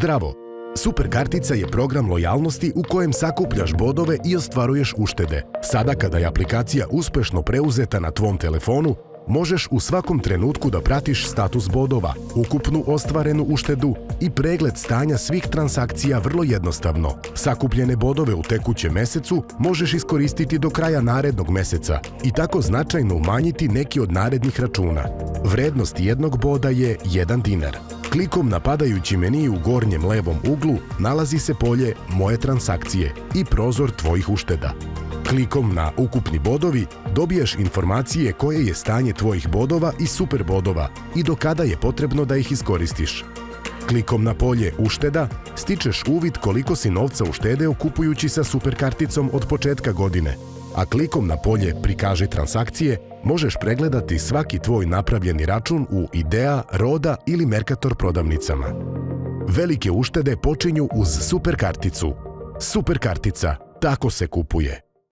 Zdravo! Super kartica je program lojalnosti u kojem sakupljaš bodove i ostvaruješ uštede. Sada kada je aplikacija uspešno preuzeta na tvom telefonu, možeš u svakom trenutku da pratiš status bodova, ukupnu ostvarenu uštedu i pregled stanja svih transakcija vrlo jednostavno. Sakupljene bodove u tekućem mesecu možeš iskoristiti do kraja narednog meseca i tako značajno umanjiti neki od narednih računa. Vrednost jednog boda je 1 dinar. Klikom na padajući meni u gornjem levom uglu nalazi se polje Moje transakcije i prozor tvojih ušteda. Klikom na Ukupni bodovi dobiješ informacije koje je stanje tvojih bodova i super bodova i do kada je potrebno da ih iskoristiš. Klikom na polje Ušteda stičeš uvid koliko si novca uštedeo kupujući sa super karticom od početka godine, a klikom na polje Prikaži transakcije možeš pregledati svaki tvoj napravljeni račun u Idea, Roda ili Mercator prodavnicama. Velike uštede počinju uz super karticu. Super kartica, tako se kupuje.